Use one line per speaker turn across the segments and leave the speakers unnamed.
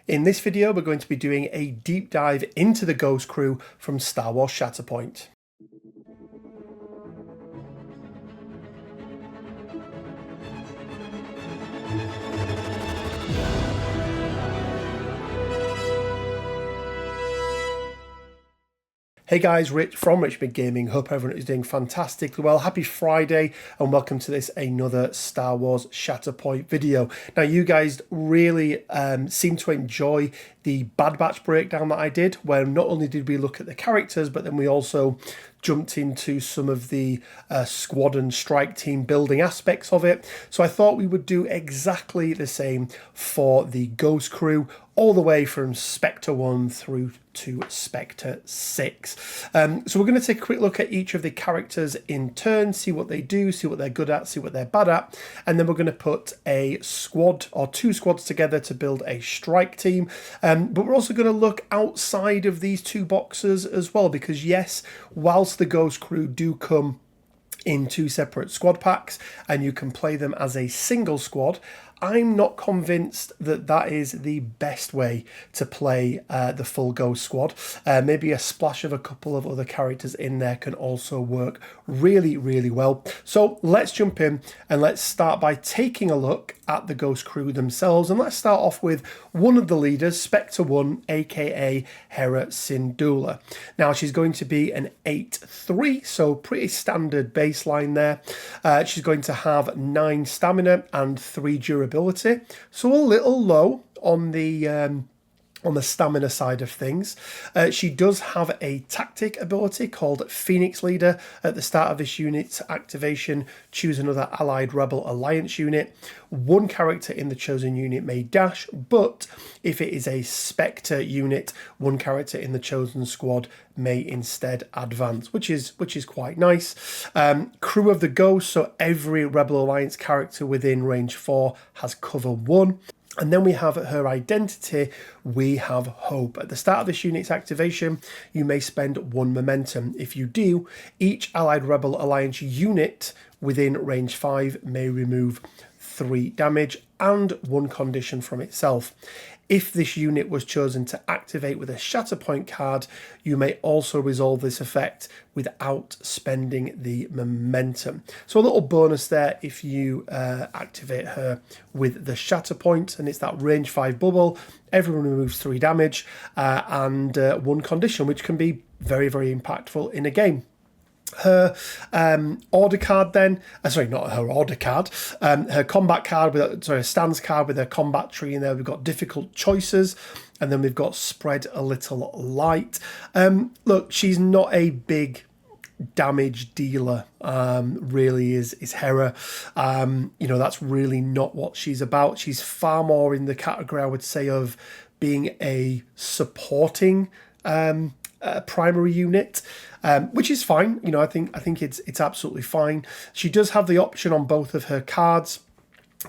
In this video, we're going to be doing a deep dive into the Ghost crew from Star Wars Shatterpoint. Hey guys, Rich from Rich Big Gaming. Hope everyone is doing fantastically well. Happy Friday and welcome to this another Star Wars Shatterpoint video. Now you guys really seem to enjoy the Bad Batch breakdown that I did, where not only did we look at the characters, but then we also jumped into some of the squad and strike team building aspects of it. So I thought we would do exactly the same for the Ghost crew, all the way from Spectre 1 through to Spectre 6. So we're going to take a quick look at each of the characters in turn, see what they do, see what they're good at, see what they're bad at, and then we're going to put a squad or two squads together to build a strike team. But we're also going to look outside of these two boxes as well, because yes, whilst the Ghost crew do come in two separate squad packs and you can play them as a single squad, I'm not convinced that that is the best way to play the full Ghost squad. Maybe a splash of a couple of other characters in there can also work really, really well. So let's jump in and let's start by taking a look at the Ghost crew themselves. And let's start off with one of the leaders, Spectre 1, aka Hera Syndula. Now she's going to be an 8-3, so pretty standard baseline there. She's going to have 9 stamina and 3 durability, so a little low on the stamina side of things. She does have a tactic ability called Phoenix Leader. At the start of this unit's activation, choose another Allied Rebel Alliance unit. One character in the chosen unit may dash, but if it is a Spectre unit, one character in the chosen squad may instead advance, which is quite nice. Crew of the Ghost, so every Rebel Alliance character within range 4 has cover 1. And then we have her identity, we have hope. At the start of this unit's activation, you may spend 1 momentum. If you do, each Allied Rebel Alliance unit within range 5 may remove 3 damage and 1 condition from itself. If this unit was chosen to activate with a Shatterpoint card, you may also resolve this effect without spending the momentum. So a little bonus there if you activate her with the Shatterpoint, and it's that range 5 bubble. Everyone removes 3 damage and 1 condition, which can be very, very impactful in a game. Her order card then, sorry, not her order card, her combat card, her stance card with her combat tree in there. We've got difficult choices, and then we've got spread a little light. Look, she's not a big damage dealer, really is Hera. You know, that's really not what she's about. She's far more in the category, I would say, of being a supporting primary unit, which is fine. You know, I think it's absolutely fine. She does have the option on both of her cards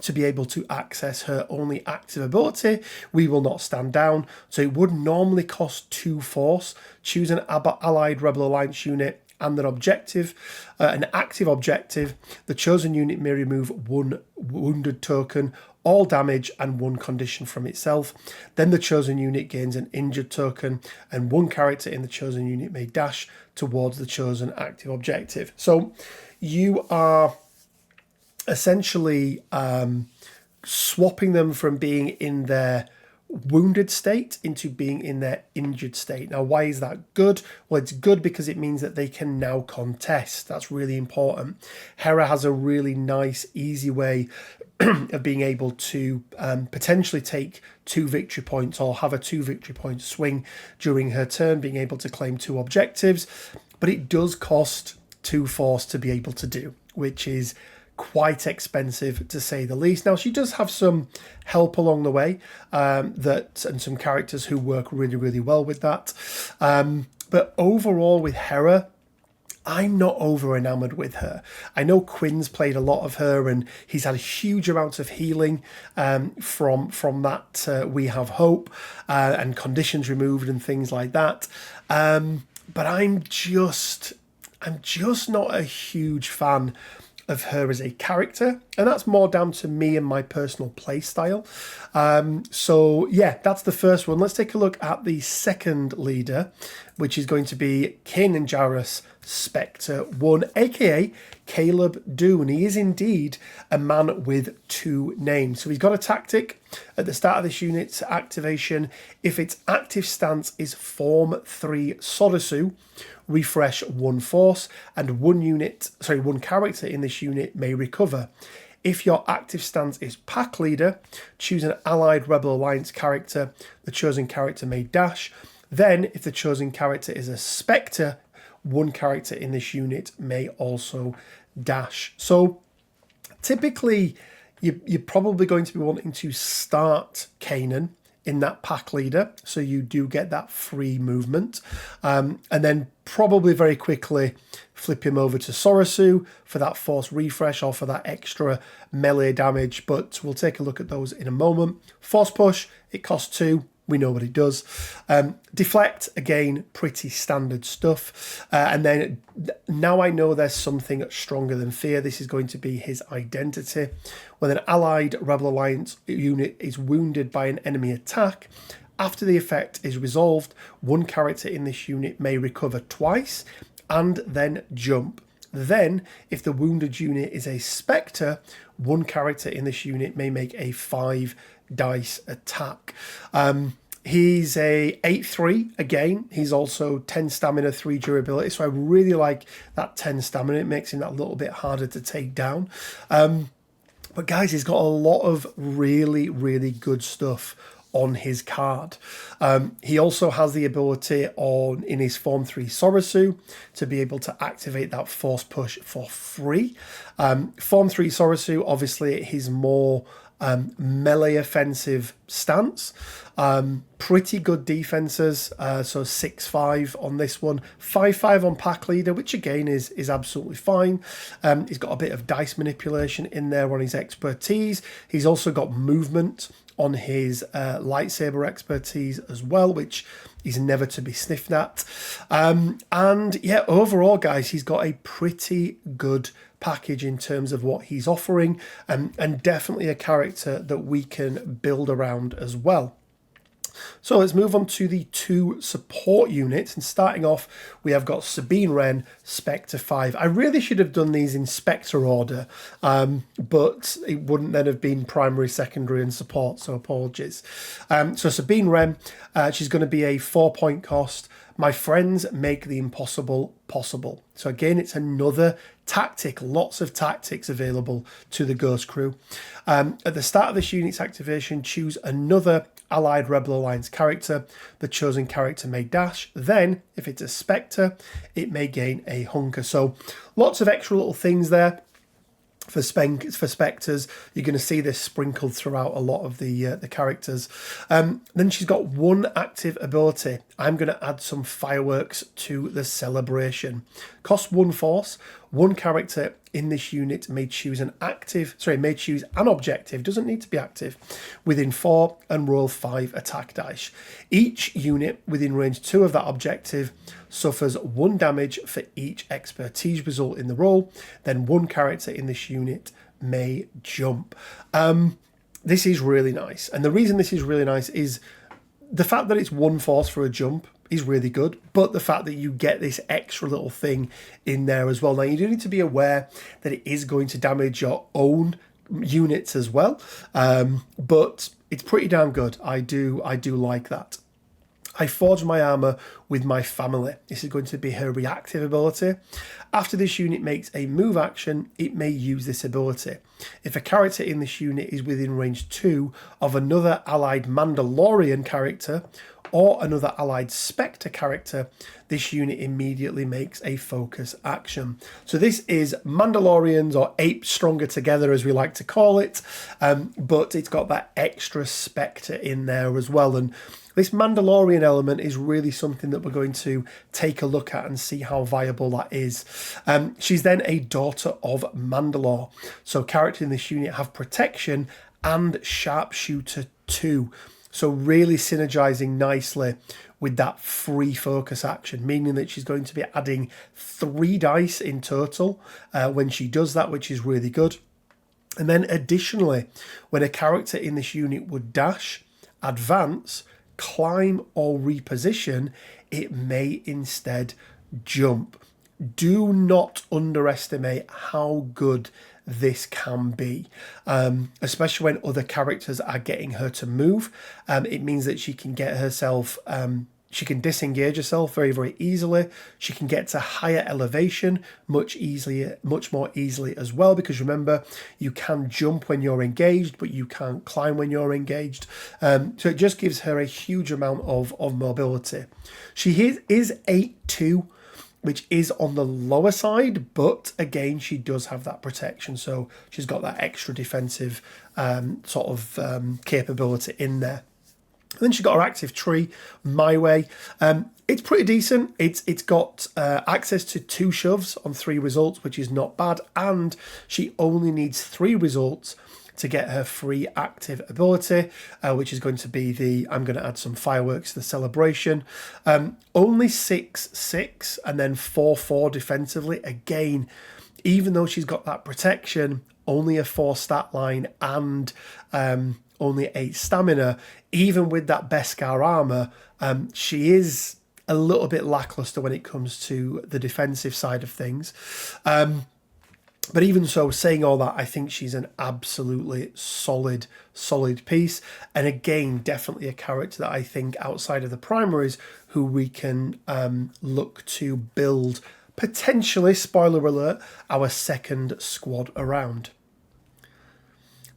to be able to access her only active ability, We Will Not Stand Down. So it would normally cost 2 force. Choose an Allied Rebel Alliance unit and an objective, an active objective. The chosen unit may remove 1 wounded token, all damage, and 1 condition from itself. Then the chosen unit gains an injured token, and 1 character in the chosen unit may dash towards the chosen active objective. So you are essentially swapping them from being in their wounded state into being in their injured state. Now, why is that good? Well, it's good because it means that they can now contest. That's really important. Hera has a really nice, easy way of being able to potentially take 2 victory points or have a 2 victory point swing during her turn, being able to claim 2 objectives. But it does cost 2 force to be able to do, which is quite expensive to say the least. Now, she does have some help along the way, and some characters who work really, really well with that. But overall with Hera, I'm not over enamored with her. I know Quinn's played a lot of her and he's had a huge amount of healing from that We Have Hope and conditions removed and things like that. But I'm just not a huge fan of her as a character. and that's more down to me and my personal play style. So yeah, that's the first one. Let's take a look at the second leader, which is going to be Kanan Jarrus Spectre 1, aka Caleb Dune. He is indeed a man with 2 names. So he's got a tactic at the start of this unit's activation. If its active stance is Form 3 Soresu, refresh 1 force, and one character in this unit may recover. If your active stance is Pack Leader, choose an allied Rebel Alliance character. The chosen character may dash. Then, if the chosen character is a Spectre, one character in this unit may also dash. So, typically, you're probably going to be wanting to start Kanan in that Pack Leader, so you do get that free movement, and then probably very quickly flip him over to Soresu for that force refresh or for that extra melee damage, but we'll take a look at those in a moment. Force push, it costs 2. We know what it does. Deflect, again, pretty standard stuff. And then now I know there's something stronger than fear. This is going to be his identity. When an allied Rebel Alliance unit is wounded by an enemy attack, after the effect is resolved, one character in this unit may recover twice and then jump. Then, if the wounded unit is a Spectre, one character in this unit may make a 5 dice attack. He's a 8-3 again. He's also 10 stamina, 3 durability. So I really like that 10 stamina. It makes him that little bit harder to take down. But guys, he's got a lot of really, really good stuff on his card. He also has the ability in his Form 3 Soresu to be able to activate that force push for free. Form 3 Soresu, obviously his more melee offensive stance. Pretty good defenses, so 6-5 on this one, 5-5 on Pack Leader, which again is absolutely fine. He's got a bit of dice manipulation in there on his expertise. He's also got movement on his lightsaber expertise as well, which is never to be sniffed at. And yeah, overall, guys, he's got a pretty good package in terms of what he's offering, and definitely a character that we can build around as well. So let's move on to the 2 support units, and starting off we have got Sabine Wren Spectre 5. I really should have done these in Spectre order, but it wouldn't then have been primary, secondary and support, so apologies. So Sabine Wren, she's going to be a 4-point cost. My friends make the impossible possible. So again, it's another tactic, lots of tactics available to the Ghost crew. At the start of this unit's activation, choose another allied Rebel Alliance character. The chosen character may dash. Then, if it's a Spectre, it may gain a hunker. So lots of extra little things there. For Spectres, you're going to see this sprinkled throughout a lot of the characters. Then she's got 1 active ability. I'm going to add some fireworks to the celebration. Cost 1 force. 1 character in this unit may choose an objective, doesn't need to be active, within 4 and roll 5 attack dice. Each unit within range 2 of that objective suffers 1 damage for each expertise result in the roll. Then 1 character in this unit may jump. This is really nice. And the reason this is really nice is the fact that it's 1 force for a jump is really good, but the fact that you get this extra little thing in there as well. Now, you do need to be aware that it is going to damage your own units as well, but it's pretty damn good. I do like that. I forge my armor with my family. This is going to be her reactive ability. After this unit makes a move action, it may use this ability. If a character in this unit is within range 2 of another allied Mandalorian character or another allied Spectre character, this unit immediately makes a focus action. So this is Mandalorians, or apes stronger together as we like to call it, but it's got that extra Spectre in there as well. And this Mandalorian element is really something that we're going to take a look at and see how viable that is. She's then a daughter of Mandalore. So characters in this unit have protection and sharpshooter 2. So really synergizing nicely with that free focus action, meaning that she's going to be adding 3 dice in total when she does that, which is really good. And then additionally, when a character in this unit would dash, advance, climb, or reposition, it may instead jump. Do not underestimate how good this can be, especially when other characters are getting her to move. It means that she can get herself... she can disengage herself very, very easily. She can get to higher elevation much more easily as well, because remember, you can jump when you're engaged, but you can't climb when you're engaged. So it just gives her a huge amount of mobility. She is 8'2", which is on the lower side, but again, she does have that protection. So she's got that extra defensive capability in there. And then she's got her active tree, My Way. It's pretty decent. It's got access to 2 shoves on 3 results, which is not bad. And she only needs 3 results to get her free active ability, which is going to be I'm going to add some fireworks to the celebration. Only 6/6 and then 4/4 defensively. Again, even though she's got that protection, only a 4 stat line and only 8 stamina, even with that Beskar armor, she is a little bit lackluster when it comes to the defensive side of things. But even so, saying all that, I think she's an absolutely solid piece. And again, definitely a character that I think outside of the primaries who we can look to build, potentially, spoiler alert, our second squad around.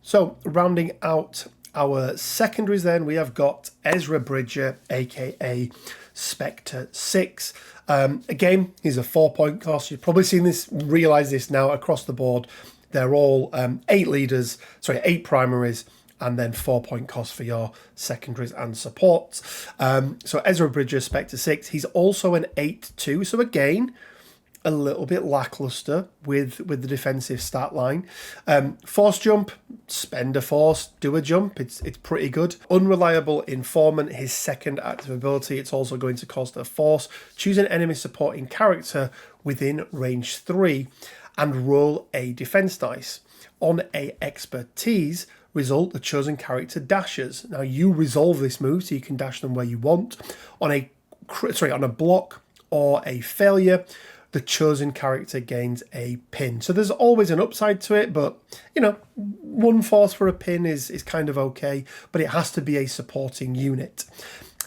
So, rounding out our secondaries then, we have got Ezra Bridger, aka Spectre 6. Again, he's a 4-point cost. You've probably seen this, realise this now across the board. They're all 8 primaries, and then 4-point cost for your secondaries and supports. So Ezra Bridger, Spectre 6. He's also an 8/2. So again, a little bit lackluster with the defensive stat line. Force jump, spend a force, do a jump. It's pretty good. Unreliable informant, his second active ability. It's also going to cost a force. Choose an enemy supporting character within range 3 and roll a defense dice. On a expertise result, the chosen character dashes. Now you resolve this move so you can dash them where you want. On a block or a failure, the chosen character gains a pin. So there's always an upside to it, but, 1 force for a pin is kind of okay, but it has to be a supporting unit.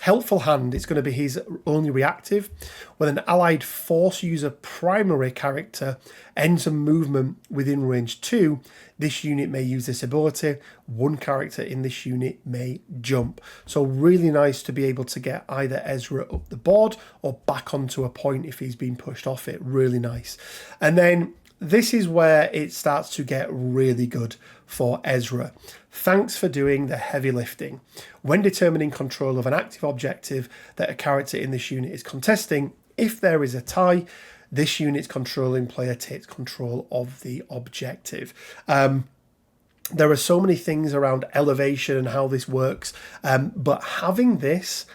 Helpful Hand, it's going to be his only reactive. When an allied force user primary character ends a movement within range 2, this unit may use this ability. 1 character in this unit may jump. So really nice to be able to get either Ezra up the board or back onto a point if he's been pushed off it. Really nice. And then this is where it starts to get really good for Ezra. Thanks for doing the heavy lifting. When determining control of an active objective that a character in this unit is contesting, if there is a tie, this unit's controlling player takes control of the objective. There are so many things around elevation and how this works, but having this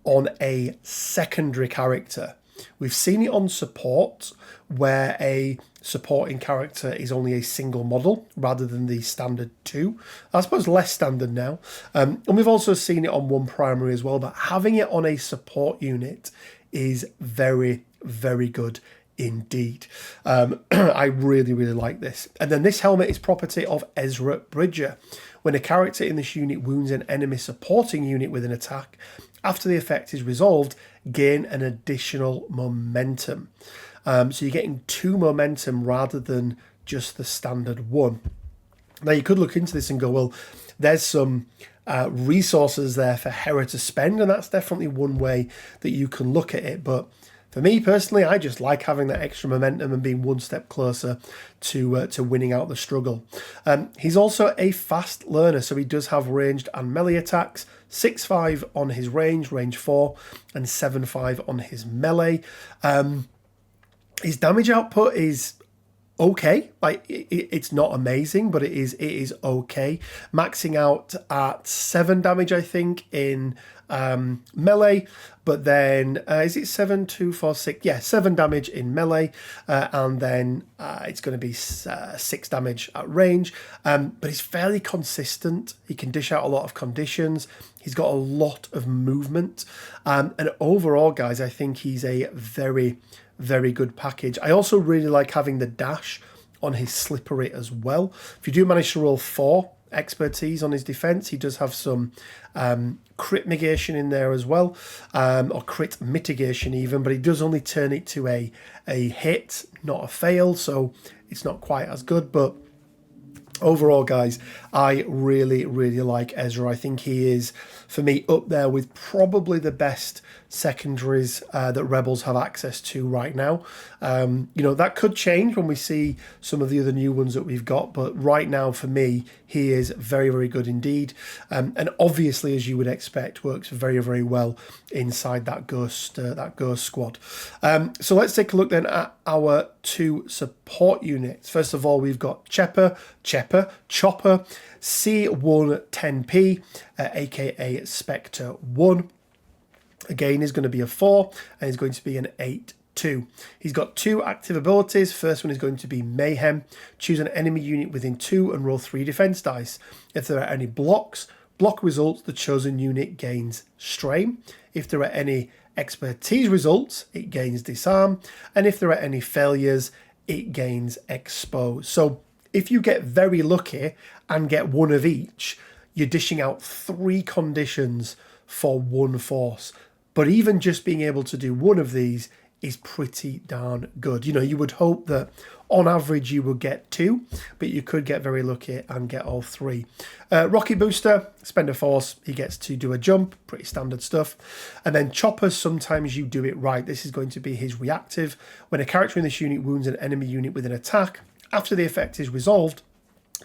on a secondary character, we've seen it on support, where a supporting character is only a single model rather than the standard 2. I suppose less standard now. And we've also seen it on 1 primary as well, but having it on a support unit is very, very good indeed. I really, really like this. And then this helmet is property of Ezra Bridger. When a character in this unit wounds an enemy supporting unit with an attack, after the effect is resolved, gain an additional momentum. So you're getting 2 momentum rather than just the standard 1. Now you could look into this and go, well, there's some resources there for Hera to spend, and that's definitely one way that you can look at it. But for me personally, I just like having that extra momentum and being 1 step closer to winning out the struggle. He's also a fast learner, so he does have ranged and melee attacks. 6/5 on his range 4, and 7/5 on his melee. His damage output is okay. Like it's not amazing, but it is okay. Maxing out at 7 damage, I think, in melee, but then is it 7, 2, 4, 6? Yeah, 7 damage in melee, and then it's going to be 6 damage at range. But he's fairly consistent. He can dish out a lot of conditions. He's got a lot of movement, and overall, guys, I think he's a very, very good package. I also really like having the dash on his slippery as well. If you do manage to roll 4 expertise on his defense, he does have some crit negation in there as well, or crit mitigation even, but he does only turn it to a hit, not a fail, so it's not quite as good. But overall, guys, I really, really like Ezra. I think he is, for me, up there with probably the best secondaries that Rebels have access to right now. That could change when we see some of the other new ones that we've got, but right now, for me, he is very, very good indeed. And obviously, as you would expect, works very, very well inside that Ghost squad. So let's take a look then at our 2 support units. First of all, we've got Chopper, C110P, aka Spectre 1. Again, is going to be a 4, and is going to be an 8-2. He's got 2 active abilities. First one is going to be Mayhem. Choose an enemy unit within 2 and roll 3 defense dice. If there are any block results, the chosen unit gains strain. If there are any expertise results, it gains disarm. And if there are any failures, it gains expose. So if you get very lucky and get one of each, you're dishing out 3 conditions for 1 force. But even just being able to do one of these is pretty darn good. You would hope that on average you would get 2, but you could get very lucky and get all 3. Rocket Booster, spend a force, he gets to do a jump, pretty standard stuff. And then Chopper, sometimes you do it right. This is going to be his reactive. When a character in this unit wounds an enemy unit with an attack, after the effect is resolved,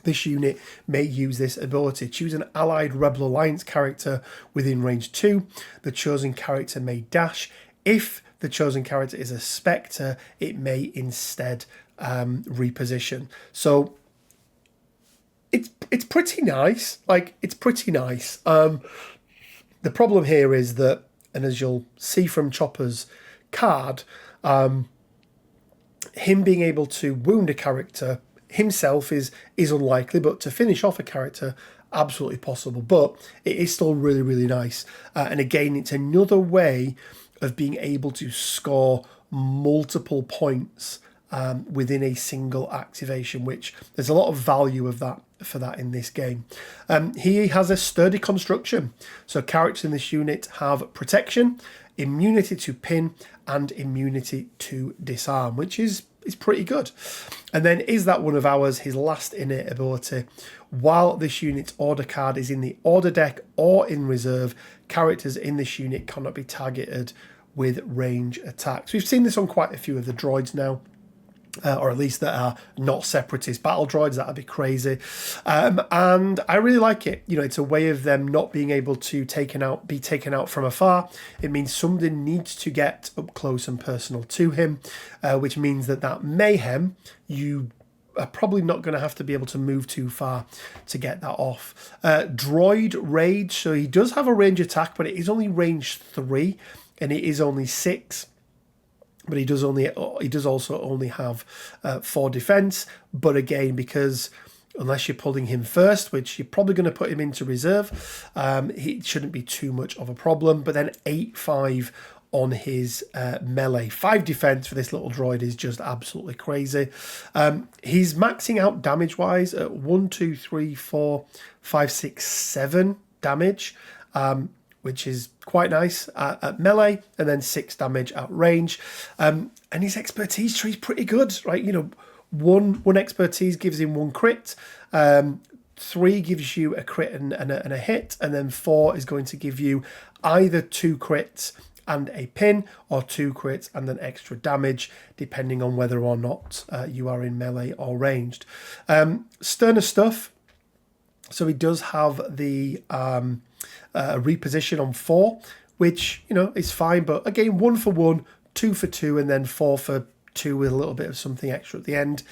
this unit may use this ability. Choose an allied Rebel Alliance character within range 2. The chosen character may dash. If the chosen character is a Spectre, it may instead reposition. So it's pretty nice. It's pretty nice. The problem here is that, and as you'll see from Chopper's card, him being able to wound a character himself is unlikely, but to finish off a character, absolutely possible. But it is still really, really nice. And again, it's another way of being able to score multiple points within a single activation, which there's a lot of value for that in this game. He has a sturdy construction. So characters in this unit have protection, immunity to pin, and immunity to disarm, which is pretty good. And then is that one of ours, his last innate ability. While this unit's order card is in the order deck or in reserve, characters in this unit cannot be targeted with range attacks. We've seen this on quite a few of the droids now. Or at least that are not separatist battle droids. That'd be crazy. And I really like it. It's a way of them not being able to be taken out from afar. It means somebody needs to get up close and personal to him, which means that mayhem, you are probably not going to have to be able to move too far to get that off. Droid Rage. So he does have a range attack, but it is only range 3 and it is only 6. But he does also only have 4 defense. But again, because unless you're pulling him first, which you're probably going to put him into reserve, he shouldn't be too much of a problem. But then 8-5 on his melee. 5 defense for this little droid is just absolutely crazy. He's maxing out damage-wise at 1, 2, 3, 4, 5, 6, 7 damage. Which is quite nice at melee, and then 6 damage at range. And his expertise tree is pretty good, right? One expertise gives him 1 crit, 3 gives you a crit and a hit, and then 4 is going to give you either 2 crits and a pin, or 2 crits and an extra damage, depending on whether or not you are in melee or ranged. Sterner stuff. So he does have the reposition on 4, which is fine, but again, 1 for 1, 2 for 2, and then 4 for 2 with a little bit of something extra at the end.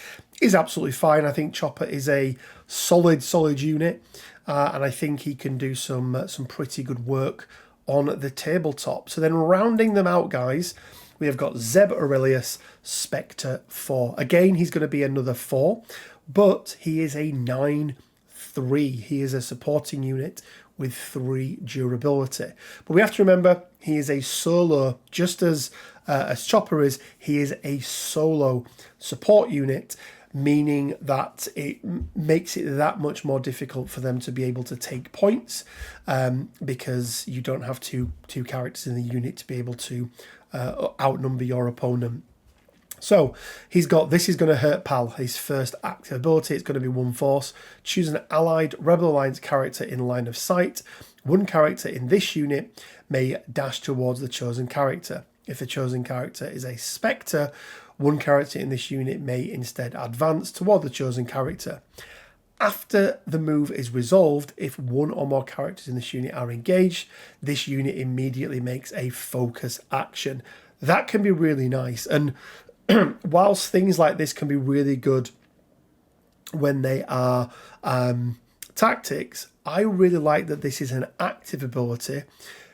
is absolutely fine. I think Chopper is a solid unit, and I think he can do some pretty good work on the tabletop. So then rounding them out, guys, we have got Zeb Orrelios, Spectre 4. Again, he's going to be another 4, but he is a 9/3. He is a supporting unit with 3 durability. But we have to remember, he is a solo, just as Chopper is. He is a solo support unit, meaning that it makes it that much more difficult for them to be able to take points, because you don't have two characters in the unit to be able to outnumber your opponent. So he's got, this is going to hurt pal, his first active ability. It's going to be 1 force. Choose an allied Rebel Alliance character in line of sight. One character in this unit may dash towards the chosen character. If the chosen character is a Spectre, one character in this unit may instead advance toward the chosen character. After the move is resolved, if one or more characters in this unit are engaged, this unit immediately makes a focus action. That can be really nice. And whilst things like this can be really good when they are tactics, I really like that this is an active ability,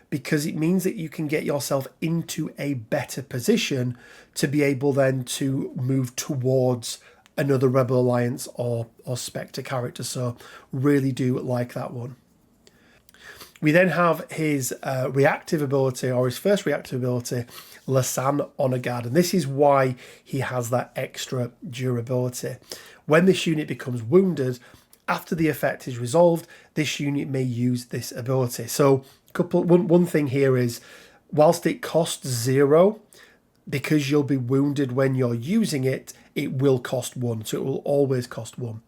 because it means that you can get yourself into a better position to be able then to move towards another Rebel Alliance or Spectre character. So really do like that one. We then have his reactive ability, or his first reactive ability, Lasan Honor Guard. And this is why he has that extra durability. When this unit becomes wounded, after the effect is resolved, this unit may use this ability. So one thing here is, whilst it costs 0, because you'll be wounded when you're using it, it will cost 1. So it will always cost 1.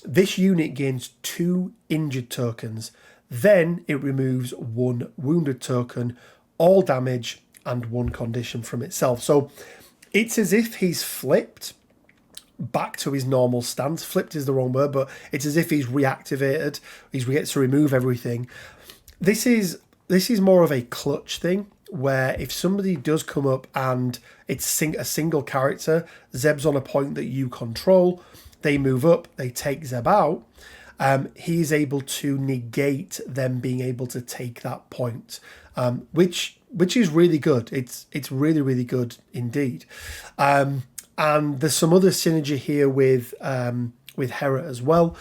This unit gains 2 injured tokens. Then it removes 1 wounded token, all damage, and 1 condition from itself. So it's as if he's flipped back to his normal stance. Flipped is the wrong word, but it's as if he's reactivated. He gets to remove everything. This is more of a clutch thing, where if somebody does come up and it's a single character, Zeb's on a point that you control, they move up, they take Zeb out, he's able to negate them being able to take that point, which is really good. It's really good indeed. And there's some other synergy here with Hera as well.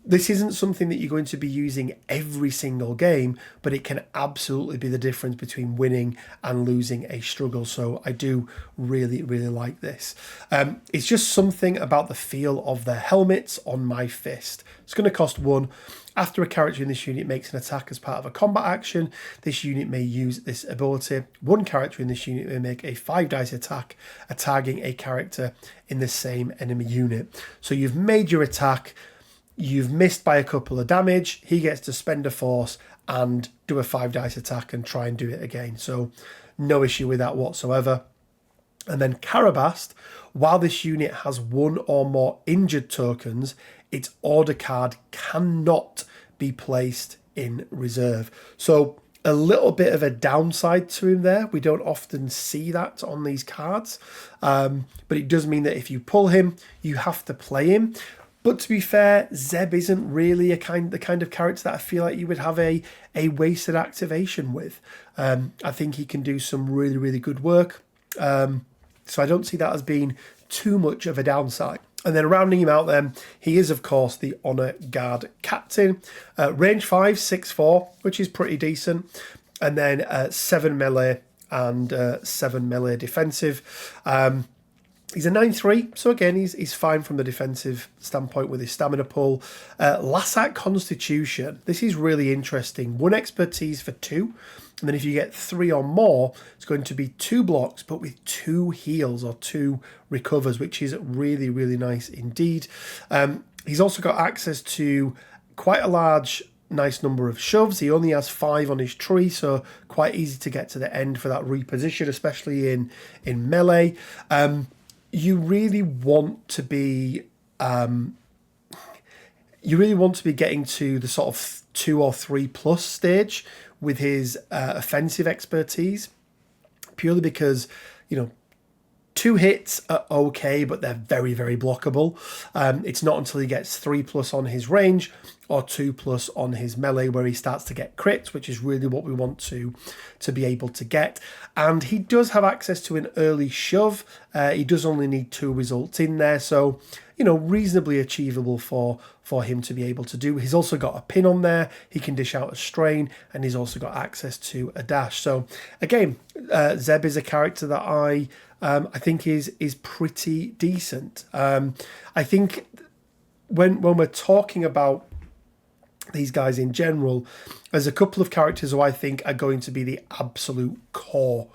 This isn't something that you're going to be using every single game, but it can absolutely be the difference between winning and losing a struggle. So I do really like this. It's just something about the feel of their helmets on my fist. It's going to cost 1. After a character in this unit makes an attack as part of a combat action, this unit may use this ability. One character in this unit may make a 5-dice attack, targeting a character in the same enemy unit. So you've made your attack, you've missed by a couple of damage, he gets to spend a force and do a 5-dice attack and try and do it again. So no issue with that whatsoever. And then Karabast, while this unit has 1 or more injured tokens, its order card cannot be placed in reserve. So a little bit of a downside to him there. We don't often see that on these cards, but it does mean that if you pull him, you have to play him. But to be fair, Zeb isn't really the kind of character that I feel like you would have a wasted activation with. I think he can do some really good work. So I don't see that as being too much of a downside. And then rounding him out then, he is, of course, the Honor Guard Captain. Range 5, 6'4", which is pretty decent. And then 7 melee and 7 melee defensive. He's a 9/3, so again, he's fine from the defensive standpoint with his stamina pull. Lasat Constitution. This is really interesting. 1 expertise for 2. And then if you get 3 or more, it's going to be 2 blocks, but with 2 heals or 2 recovers, which is really nice indeed. He's also got access to quite a large, nice number of shoves. He only has 5 on his tree, so quite easy to get to the end for that reposition, especially in melee. You really want to be getting to the sort of 2 or 3 plus stage with his offensive expertise, purely because, 2 hits are okay, but they're very, very blockable. It's not until he gets 3+ on his range or 2+ on his melee where he starts to get crits, which is really what we want to be able to get. And he does have access to an early shove. He does only need 2 results in there, so reasonably achievable for him to be able to do. He's also got a pin on there. He can dish out a strain, and he's also got access to a dash. So again, Zeb is a character that I think is pretty decent. I think when we're talking about these guys in general, there's a couple of characters who I think are going to be the absolute core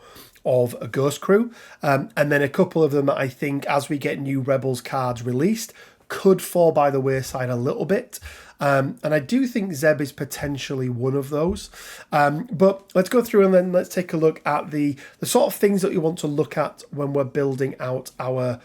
of a Ghost Crew, and then a couple of them that I think, as we get new Rebels cards released, could fall by the wayside a little bit. And I do think Zeb is potentially one of those. But let's go through and then let's take a look at the sort of things that you want to look at when we're building out our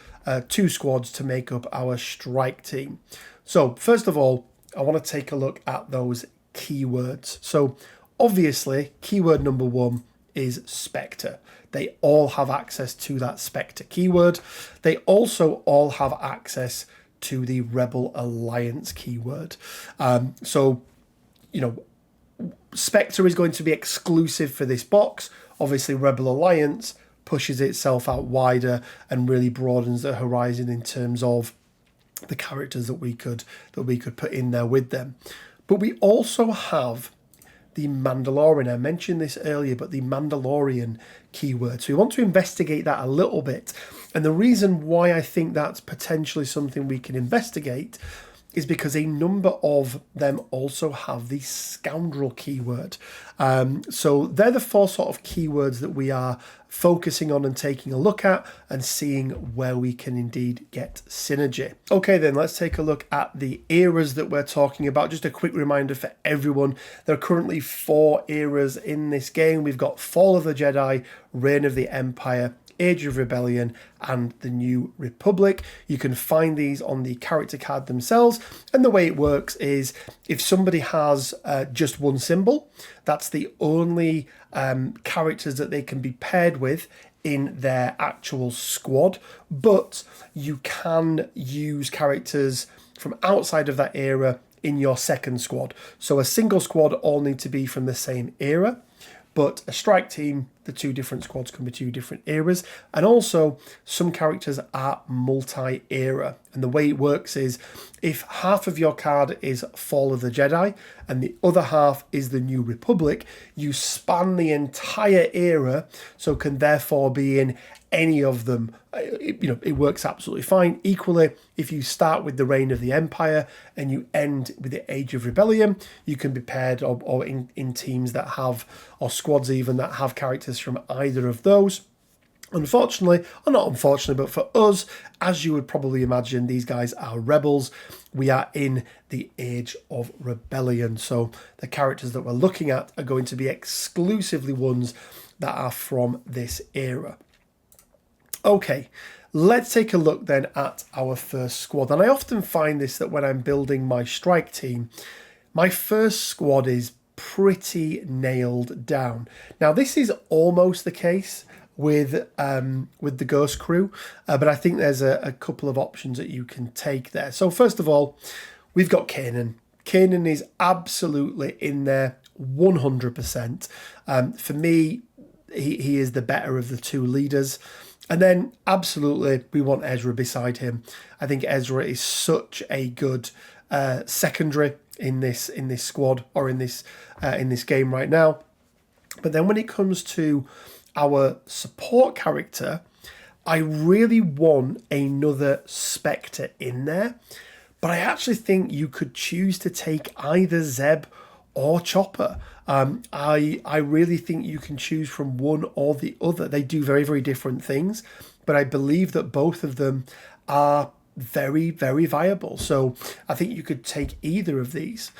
2 squads to make up our strike team. So first of all, I want to take a look at those keywords. So obviously, keyword number 1 is Spectre. They all have access to that Spectre keyword. They also all have access to the Rebel Alliance keyword. So Spectre is going to be exclusive for this box. Obviously, Rebel Alliance pushes itself out wider and really broadens the horizon in terms of the characters that we could put in there with them. But we also have the Mandalorian. I mentioned this earlier, but the Mandalorian keyword. So we want to investigate that a little bit. And the reason why I think that's potentially something we can investigate is because a number of them also have the Scoundrel keyword. So they're the 4 sort of keywords that we are focusing on and taking a look at and seeing where we can indeed get synergy. Okay, then let's take a look at the eras that we're talking about. Just a quick reminder for everyone, there are currently 4 eras in this game. We've got Fall of the Jedi, Reign of the Empire, Age of Rebellion, and the New Republic. You can find these on the character card themselves, and the way it works is if somebody has just 1 symbol, that's the only characters that they can be paired with in their actual squad, but you can use characters from outside of that era in your second squad. So a single squad all need to be from the same era, but a strike team, the 2 different squads can be 2 different eras. And also, some characters are multi-era. And the way it works is, if half of your card is Fall of the Jedi and the other half is the New Republic, you span the entire era, so can therefore be in any of them. It works absolutely fine. Equally, if you start with the Reign of the Empire and you end with the Age of Rebellion, you can be paired or in teams that have, or squads even, that have characters from either of those. Unfortunately, or not unfortunately, but for us, as you would probably imagine, these guys are rebels. We are in the Age of Rebellion, so the characters that we're looking at are going to be exclusively ones that are from this era. Okay, let's take a look then at our first squad. And I often find this, that when I'm building my strike team, my first squad is pretty nailed down. Now, this is almost the case with the Ghost Crew, but I think there's a couple of options that you can take there. So first of all, we've got Kanan. Kanan is absolutely in there 100%. For me, he is the better of the 2 leaders. And then absolutely we want Ezra beside him. I think Ezra is such a good secondary in this squad, or in this game right now. But then when it comes to our support character, I really want another Spectre in there. But I actually think you could choose to take either Zeb or Chopper. I really think you can choose from one or the other. They do very, very different things, but I believe that both of them are very, very viable. So I think you could take either of these.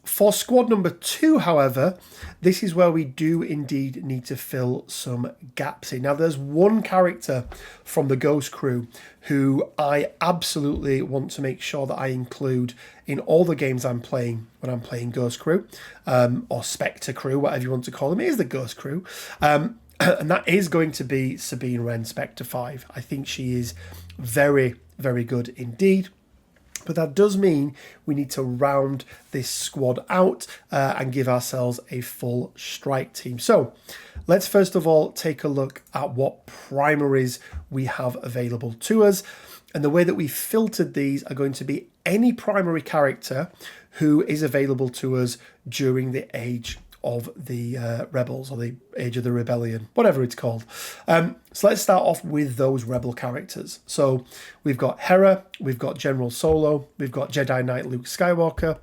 For squad number 2, however, this is where we do indeed need to fill some gaps in. Now, there's one character from the Ghost Crew who I absolutely want to make sure that I include in all the games I'm playing when I'm playing Ghost Crew, or Spectre Crew, whatever you want to call them. It is the Ghost Crew. And and that is going to be Sabine Wren Spectre 5. I think she is very, very good indeed. But that does mean we need to round this squad out and give ourselves a full strike team. So let's first of all take a look at what primaries we have available to us. And the way that we filtered these are going to be any primary character who is available to us during the age of the rebels, or the age of the rebellion, whatever it's called. So let's start off with those rebel characters. So we've got Hera, we've got General Solo, we've got Jedi Knight Luke Skywalker,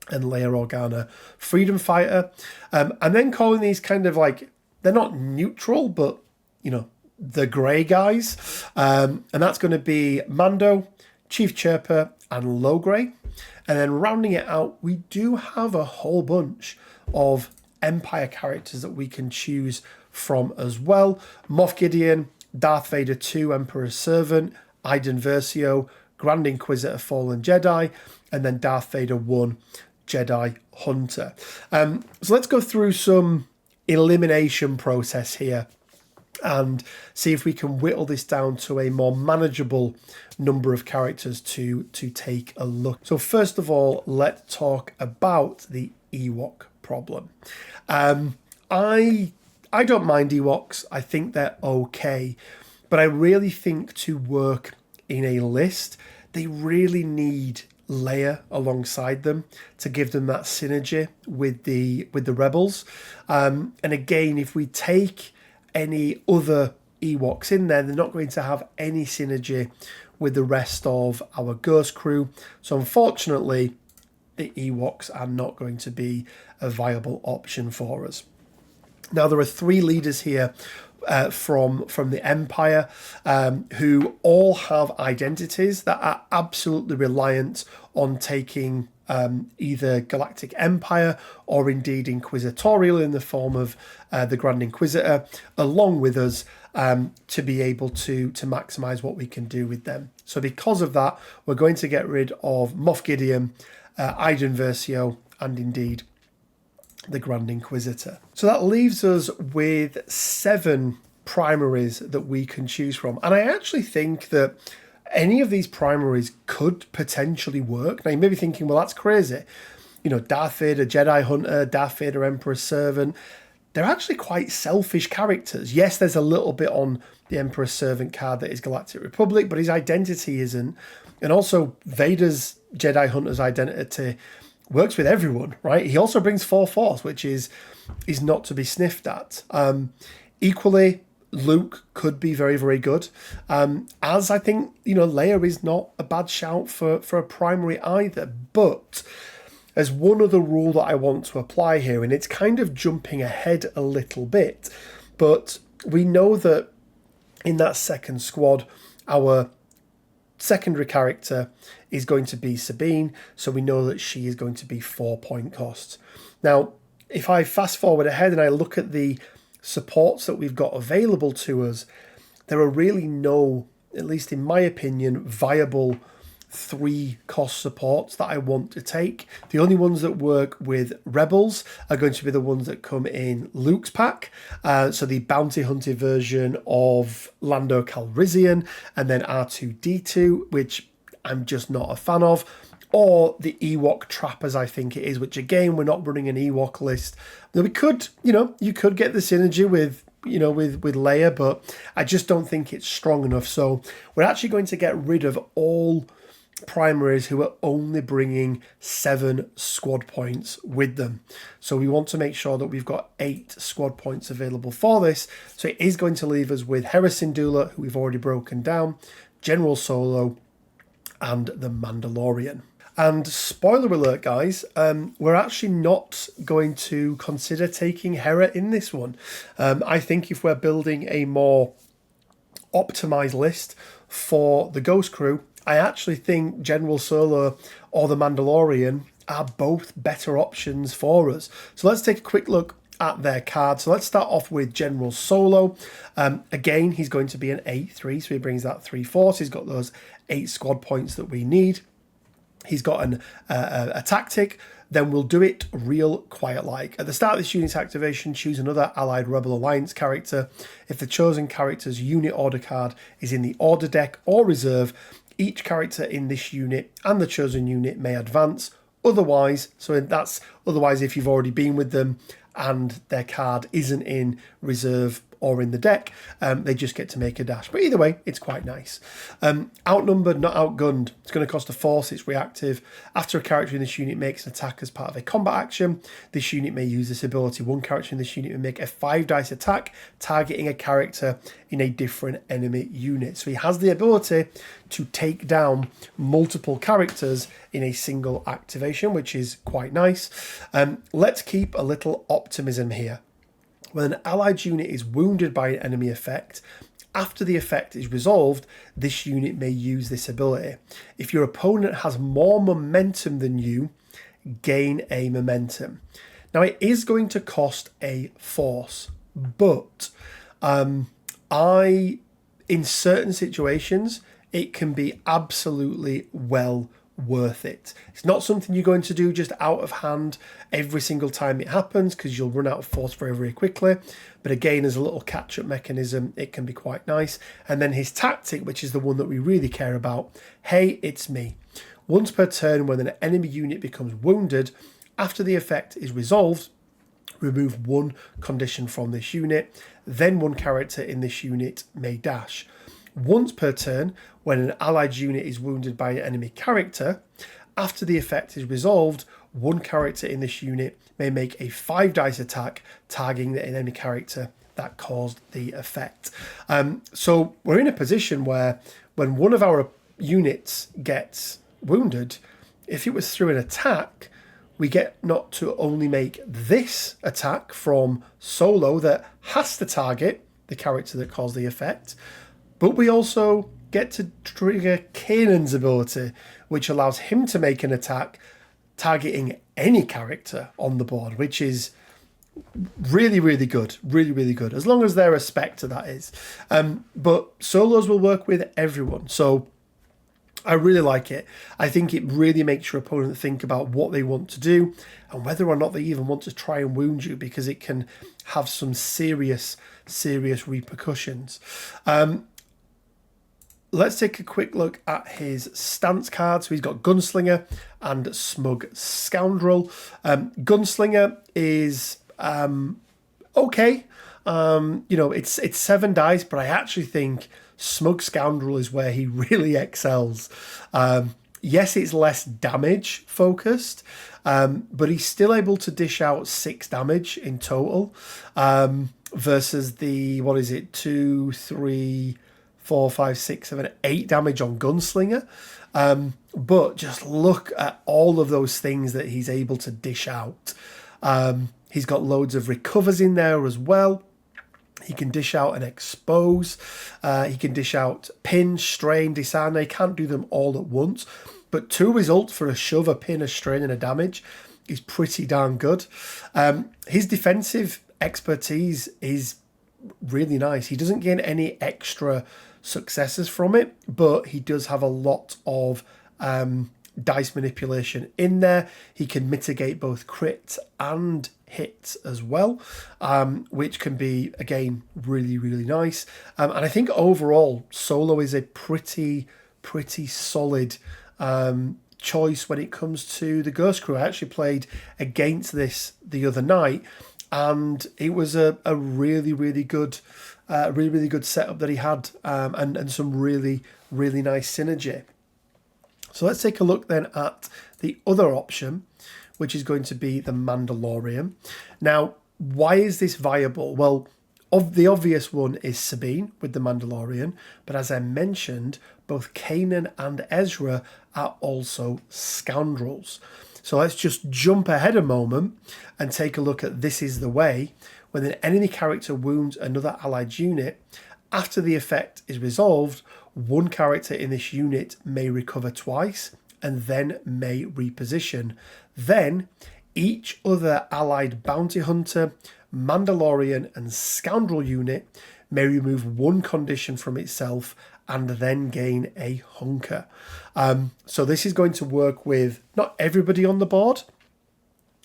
and Leia Organa Freedom Fighter. And then calling these kind of like, they're not neutral, but, you know, the grey guys. And that's going to be Mando, Chief Chirper, and Low Grey. And then rounding it out, we do have a whole bunch of Empire characters that we can choose from as well. Moff Gideon, Darth Vader 2, Emperor's Servant, Iden Versio, Grand Inquisitor Fallen Jedi, and then Darth Vader 1, Jedi Hunter. So let's go through some elimination process here and see if we can whittle this down to a more manageable number of characters to take a look. So first of all, let's talk about the Ewok problem. I don't mind Ewoks. I think they're okay, but I really think to work in a list, they really need Leia alongside them to give them that synergy with the rebels. And again, if we take any other Ewoks in there, they're not going to have any synergy with the rest of our Ghost crew. So unfortunately, the Ewoks are not going to be a viable option for us. Now, there are 3 leaders here from the Empire who all have identities that are absolutely reliant on taking either Galactic Empire or indeed Inquisitorial in the form of the Grand Inquisitor along with us to be able to maximize what we can do with them. So because of that, we're going to get rid of Moff Gideon, Iden Versio, and indeed the Grand Inquisitor. So that leaves us with 7 primaries that we can choose from. And I actually think that any of these primaries could potentially work. Now you may be thinking, well, that's crazy. You know, Darth Vader, Jedi Hunter, Darth Vader, Emperor's Servant. They're actually quite selfish characters. Yes, there's a little bit on the Emperor's Servant card that is Galactic Republic, but his identity isn't. And also Vader's Jedi Hunter's identity works with everyone, right? He also brings 4 Force, which is not to be sniffed at. Equally, Luke could be very, very good. As I think, you know, Leia is not a bad shout for a primary either. But there's one other rule that I want to apply here, and it's kind of jumping ahead a little bit. But we know that in that second squad, our secondary character is going to be Sabine, so we know that she is going to be 4 point cost. Now, if I fast forward ahead and I look at the supports that we've got available to us, there are really no, at least in my opinion, viable 3 cost supports that I want to take. The only ones that work with Rebels are going to be the ones that come in Luke's pack. So the bounty hunter version of Lando Calrissian, and then R2-D2, which I'm just not a fan of, or the Ewok Trappers, I think it is, which again, we're not running an Ewok list. Now we could, you know, you could get the synergy with, you know, with Leia, but I just don't think it's strong enough. So we're actually going to get rid of all primaries who are only bringing 7 squad points with them. So we want to make sure that we've got 8 squad points available for this. So it is going to leave us with Hera Syndula, who we've already broken down, General Solo, and the Mandalorian. And spoiler alert, guys, we're actually not going to consider taking Hera in this one. I think if we're building a more optimized list for the Ghost crew, I actually think General Solo or the Mandalorian are both better options for us. So let's take a quick look at their card. So let's start off with General Solo. Again, he's going to be an 8-3, so he brings that 3 force. He's got those 8 squad points that we need. He's got a tactic, then we'll do it real quiet-like. At the start of this unit's activation, choose another Allied Rebel Alliance character. If the chosen character's unit order card is in the order deck or reserve, each character in this unit and the chosen unit may advance. Otherwise, if you've already been with them and their card isn't in reserve or in the deck, they just get to make a dash. But either way, it's quite nice. Outnumbered, not outgunned. It's going to cost a force. It's reactive. After a character in this unit makes an attack as part of a combat action, this unit may use this ability. One character in this unit may make a 5-dice attack, targeting a character in a different enemy unit. So he has the ability to take down multiple characters in a single activation, which is quite nice. Let's keep a little optimism here. When an allied unit is wounded by an enemy effect, after the effect is resolved, this unit may use this ability. If your opponent has more momentum than you, gain a momentum. Now, it is going to cost a force, but in certain situations, it can be absolutely well worth it. It's not something you're going to do just out of hand every single time it happens, because you'll run out of force very, very quickly. But again, as a little catch-up mechanism, it can be quite nice. And then his tactic, which is the one that we really care about. Hey, it's me. Once per turn, when an enemy unit becomes wounded, after the effect is resolved, remove one condition from this unit. Then one character in this unit may dash. Once per turn, when an allied unit is wounded by an enemy character, after the effect is resolved, one character in this unit may make a 5-dice attack targeting the enemy character that caused the effect. So we're in a position where when one of our units gets wounded, if it was through an attack, we get not to only make this attack from Solo that has to target the character that caused the effect, but we also get to trigger Kanan's ability, which allows him to make an attack targeting any character on the board, which is really, really good. Really, really good. As long as they're a Spectre, that is. But Solos will work with everyone. So I really like it. I think it really makes your opponent think about what they want to do and whether or not they even want to try and wound you, because it can have some serious, serious repercussions. Let's take a quick look at his stance card. So he's got Gunslinger and Smug Scoundrel. Gunslinger is okay. It's 7 dice, but I actually think Smug Scoundrel is where he really excels. Yes, it's less damage focused, but he's still able to dish out 6 damage in total, versus the, 2, 3, 4, 5, 6, 7, 8 damage on Gunslinger. But just look at all of those things that he's able to dish out. He's got loads of recovers in there as well. He can dish out and expose. He can dish out pin, strain, disarm. He can't do them all at once. But 2 results for a shove, a pin, a strain, and a damage is pretty darn good. His defensive expertise is really nice. He doesn't gain any extra successes from it, but he does have a lot of dice manipulation in there. He can mitigate both crits and hits as well, which can be, again, really, really nice. And I think overall, Solo is a pretty solid choice when it comes to the Ghost Crew. I actually played against this the other night, and it was a really, really good setup that he had, and some really, really nice synergy. So let's take a look then at the other option, which is going to be the Mandalorian. Now, why is this viable? Well, the obvious one is Sabine with the Mandalorian, but as I mentioned, both Kanan and Ezra are also scoundrels. So let's just jump ahead a moment and take a look at This Is the Way. When an enemy character wounds another allied unit, after the effect is resolved, one character in this unit may recover twice and then may reposition. Then, each other allied bounty hunter, Mandalorian and scoundrel unit may remove one condition from itself and then gain a hunker. So this is going to work with not everybody on the board,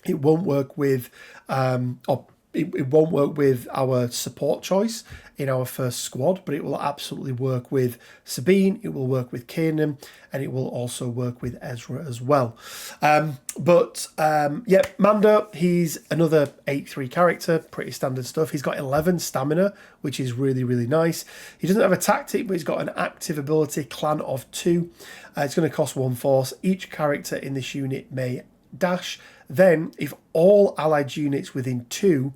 It won't work with, it won't work with our support choice in our first squad, but it will absolutely work with Sabine, it will work with Kanan, and it will also work with Ezra as well. Yeah, Mando, he's another 8-3 character, pretty standard stuff. He's got 11 stamina, which is really, really nice. He doesn't have a tactic, but he's got an active ability, Clan of 2. It's going to cost 1 force. Each character in this unit may dash. Then, if all allied units within 2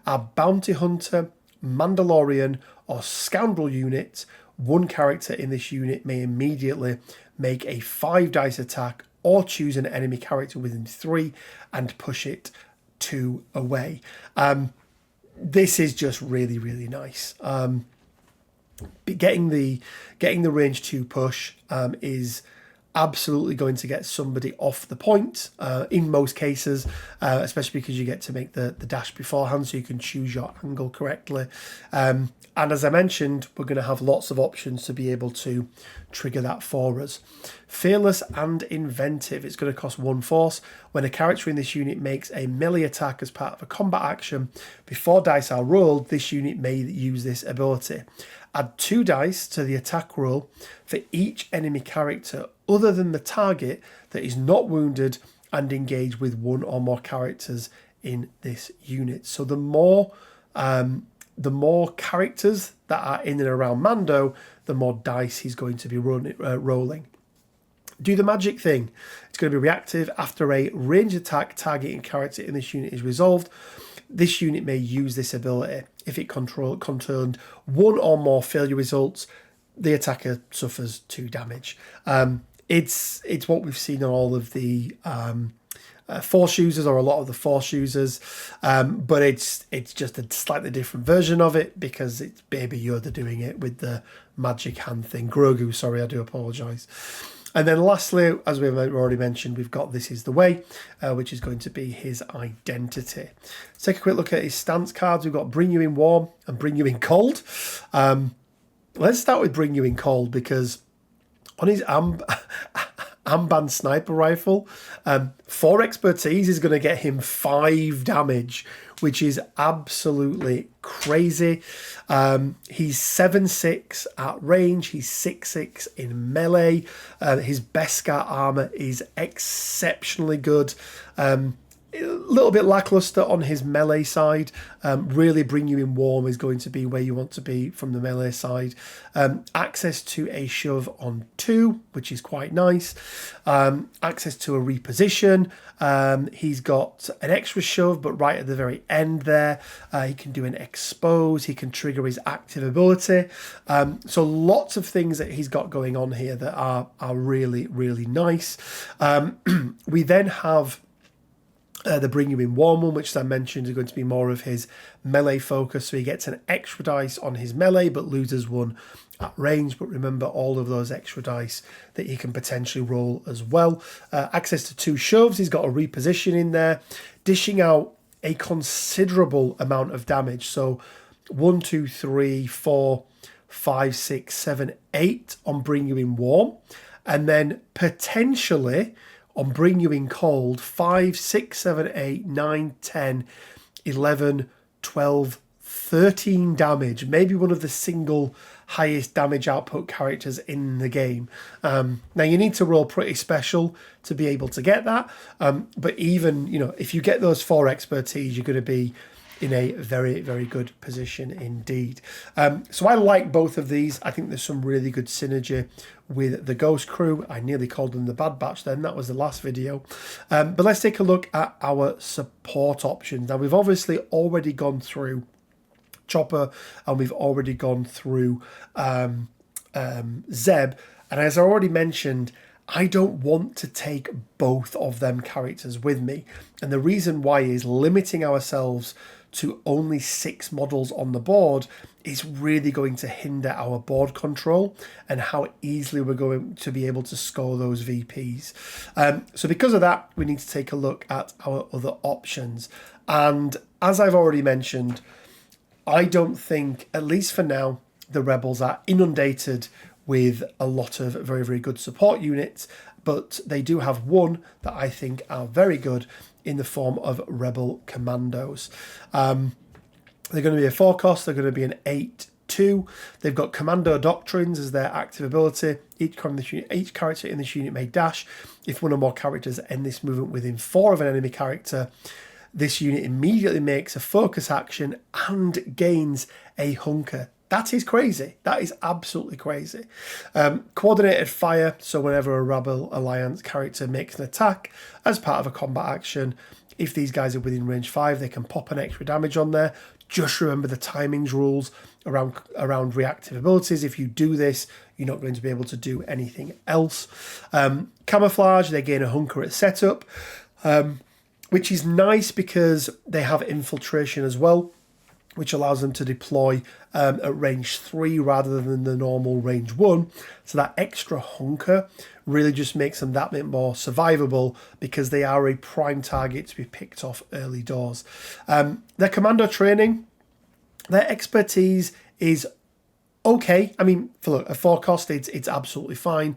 are bounty hunter, Mandalorian, or scoundrel units, one character in this unit may immediately make a 5 dice attack or choose an enemy character within 3 and push it 2 away. This is just really, really nice. Getting the range 2 push is absolutely going to get somebody off the point in most cases, especially because you get to make the dash beforehand, so you can choose your angle correctly. And as I mentioned, we're going to have lots of options to be able to trigger that for us. Fearless and inventive. It's going to cost 1 force. When a character in this unit makes a melee attack as part of a combat action, before dice are rolled, this unit may use this ability. Add 2 dice to the attack roll for each enemy character other than the target that is not wounded and engage with 1 or more characters in this unit. So the more characters that are in and around Mando, the more dice he's going to be rolling. Do the magic thing. It's going to be reactive. After a ranged attack targeting character in this unit is resolved, this unit may use this ability. If it contained 1 or more failure results, the attacker suffers 2 damage. It's what we've seen on all of the Force users, or a lot of the Force users, but it's just a slightly different version of it because it's Baby Yoda doing it with the magic hand thing. Grogu, sorry, I do apologise. And then lastly, as we've already mentioned, we've got This Is the Way, which is going to be his identity. Let's take a quick look at his stance cards. We've got Bring You In Warm and Bring You In Cold. Let's start with Bring You In Cold, because on his armband sniper rifle, 4 expertise is going to get him 5 damage, which is absolutely crazy. He's 7'6" at range. He's 6'6" in melee. His Beskar armor is exceptionally good. A little bit lackluster on his melee side. Really Bring You In Warm is going to be where you want to be from the melee side. Access to a shove on 2, which is quite nice. Access to a reposition. He's got an extra shove, but right at the very end there, he can do an expose. He can trigger his active ability. So lots of things that he's got going on here that are really, really nice. We then have the Bring You In Warm one, which as I mentioned is going to be more of his melee focus. So he gets an extra dice on his melee, but loses 1 at range. But remember all of those extra dice that he can potentially roll as well. Access to 2 shoves. He's got a reposition in there, dishing out a considerable amount of damage. So 1, 2, 3, 4, 5, 6, 7, 8 on Bring You In Warm. And then potentially on Bring You In Cold, 5, 6, 7, 8, 9, 10, 11, 12, 13 damage. Maybe one of the single highest damage output characters in the game. Now, you need to roll pretty special to be able to get that. But even, if you get those 4 expertise, you're going to be in a very, very good position indeed. So I like both of these. I think there's some really good synergy with the Ghost Crew. I nearly called them the Bad Batch then. That was the last video. But let's take a look at our support options. Now, we've obviously already gone through Chopper and we've already gone through Zeb. And as I already mentioned, I don't want to take both of them characters with me. And the reason why is limiting ourselves to only 6 models on the board is really going to hinder our board control and how easily we're going to be able to score those VPs. So because of that, we need to take a look at our other options. And as I've already mentioned, I don't think, at least for now, the Rebels are inundated with a lot of very, very good support units, but they do have one that I think are very good in the form of rebel commandos. They're going to be a 4-cost, they're going to be an 8/2. They've got commando doctrines as their active ability. Each character in this unit may dash. If one or more characters end this movement within 4 of an enemy character, this unit immediately makes a focus action and gains a hunker. That is crazy. That is absolutely crazy. Coordinated fire, so whenever a Rebel Alliance character makes an attack as part of a combat action, if these guys are within range 5, they can pop an extra damage on there. Just remember the timings rules around reactive abilities. If you do this, you're not going to be able to do anything else. Camouflage, they gain a hunker at setup, which is nice because they have infiltration as well, which allows them to deploy at range 3 rather than the normal range 1. So that extra hunker really just makes them that bit more survivable because they are a prime target to be picked off early doors. Their commando training, their expertise is okay. I mean, for a 4-cost, it's absolutely fine.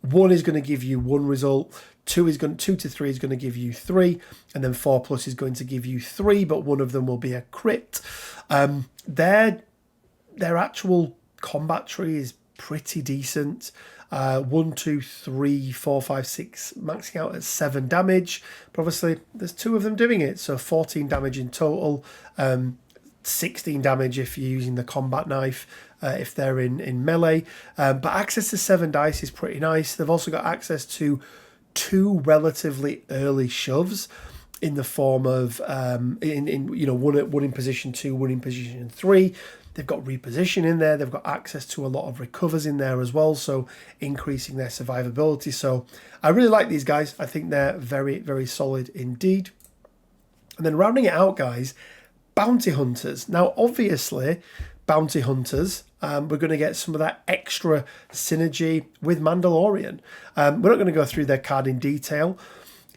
1 is going to give you 1 result. 2 to 3 is going to give you 3, and then 4+ is going to give you 3, but one of them will be a crit. Their actual combat tree is pretty decent. 1, 2, 3, 4, 5, 6, maxing out at 7 damage. But obviously, there's 2 of them doing it, so 14 damage in total. 16 damage if you're using the combat knife, if they're in melee. But access to 7 dice is pretty nice. They've also got access to 2 relatively early shoves in the form of one in position 2, 1 in position 3. They've got reposition in there. They've got access to a lot of recovers in there as well, so increasing their survivability. So I really like these guys. I think they're very, very solid indeed. And then rounding it out, guys, bounty hunters. Now, obviously, bounty hunters, we're going to get some of that extra synergy with Mandalorian. We're not going to go through their card in detail.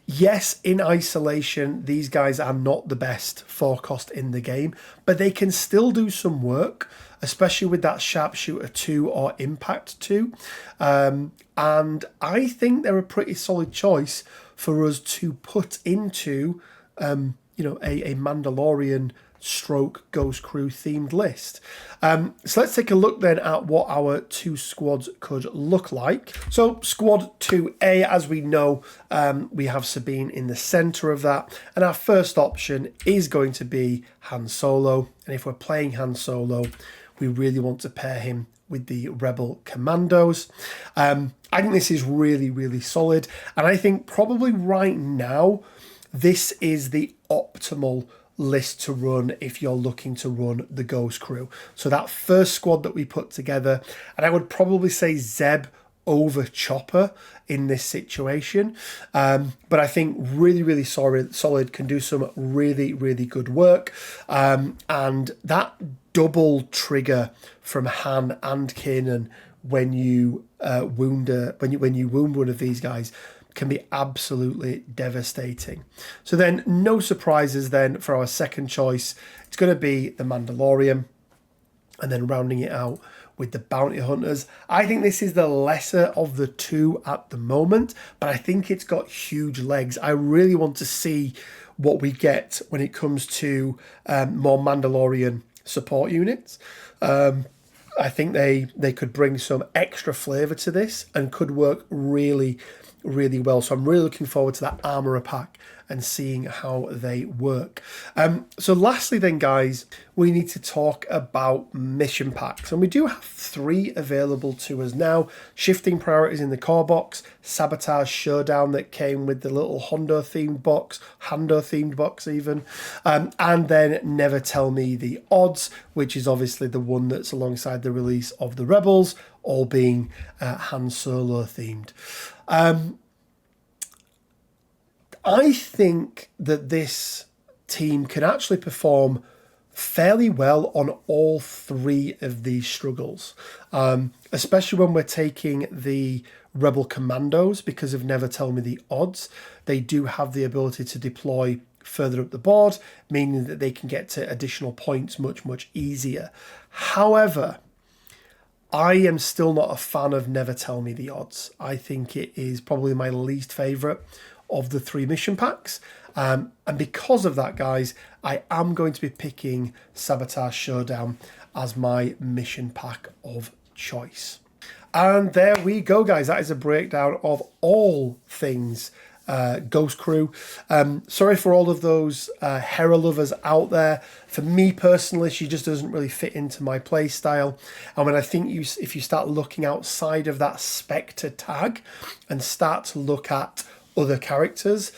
Yes, in isolation, these guys are not the best 4-cost in the game, but they can still do some work, especially with that Sharpshooter 2 or Impact 2. And I think they're a pretty solid choice for us to put into, a Mandalorian stroke Ghost Crew themed list. So let's take a look then at what our 2 squads could look like. So squad 2A, as we know, we have Sabine in the center of that, and our first option is going to be Han Solo. And if we're playing Han Solo, we really want to pair him with the Rebel Commandos. I think this is really, really solid, and I think probably right now this is the optimal list to run if you're looking to run the Ghost Crew. So that first squad that we put together, and I would probably say Zeb over Chopper in this situation, but I think really, really solid, can do some really, really good work, and that double trigger from Han and Kanan when you wound one of these guys can be absolutely devastating. So then, no surprises then for our second choice. It's going to be the Mandalorian, and then rounding it out with the Bounty Hunters. I think this is the lesser of the 2 at the moment, but I think it's got huge legs. I really want to see what we get when it comes to more Mandalorian support units. I think they could bring some extra flavour to this and could work really, really well. So I'm really looking forward to that Armourer pack and seeing how they work. So lastly then, guys, we need to talk about mission packs. And we do have 3 available to us now. Shifting Priorities in the core box, Sabotage Showdown that came with the little Hando themed box even, and then Never Tell Me the Odds, which is obviously the one that's alongside the release of the Rebels, all being Han Solo themed. I think that this team can actually perform fairly well on all 3 of these struggles, especially when we're taking the Rebel Commandos because of Never Tell Me the Odds. They do have the ability to deploy further up the board, meaning that they can get to additional points much, much easier. However, I am still not a fan of Never Tell Me the Odds. I think it is probably my least favourite of the 3 mission packs. And because of that, guys, I am going to be picking Sabotage Showdown as my mission pack of choice. And there we go, guys. That is a breakdown of all things Ghost Crew. Sorry for all of those Hera lovers out there. For me personally, she just doesn't really fit into my play style. And when I think if you start looking outside of that Spectre tag and start to look at other characters,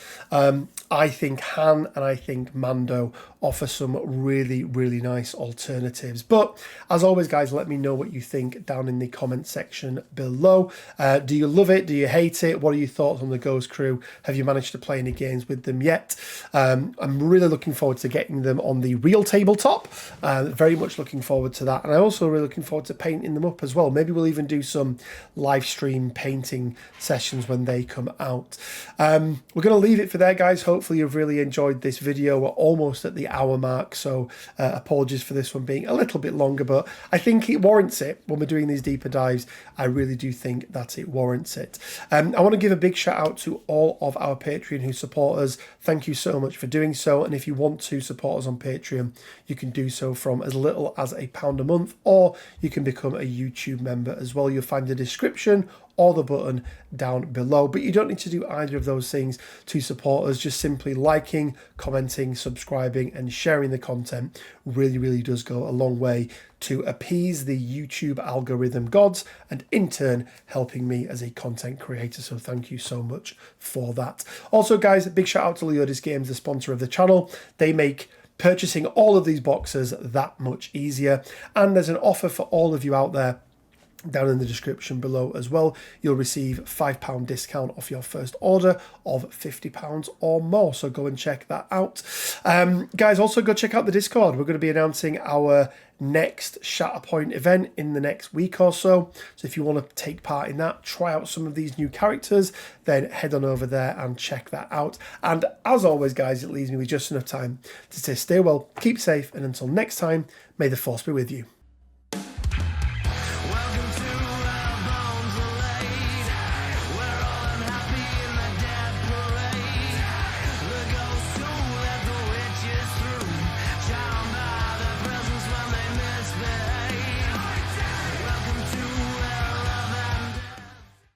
I think Han and I think Mando offer some really, really nice alternatives. But as always, guys, let me know what you think down in the comment section below. Do you love it? Do you hate it? What are your thoughts on the Ghost Crew? Have you managed to play any games with them yet? I'm really looking forward to getting them on the real tabletop. Very much looking forward to that. And I'm also really looking forward to painting them up as well. Maybe we'll even do some live stream painting sessions when they come out. We're going to leave it for there, guys. Hopefully you've really enjoyed this video. We're almost at the hour mark, so apologies for this one being a little bit longer, but I think it warrants it when we're doing these deeper dives. I really do think that it warrants it. I want to give a big shout out to all of our Patreon who support us. Thank you so much for doing so, and if you want to support us on Patreon, you can do so from as little as £1 a month, or you can become a YouTube member as well. You'll find the description or the button down below, but you don't need to do either of those things to support us. Just simply liking, commenting, subscribing and sharing the content really, really does go a long way to appease the YouTube algorithm gods and in turn helping me as a content creator. So thank you so much for that. Also, guys, a big shout out to Loyalist Games, the sponsor of the channel. They make purchasing all of these boxes that much easier, and there's an offer for all of you out there down in the description below as well. You'll receive £5 discount off your first order of £50 or more, so go and check that out. Guys, also go check out the Discord. We're going to be announcing our next Shatterpoint event in the next week or so, so if you want to take part in that, try out some of these new characters, then head on over there and check that out. And as always, guys, it leaves me with just enough time to say stay well, keep safe, and until next time, may the force be with you.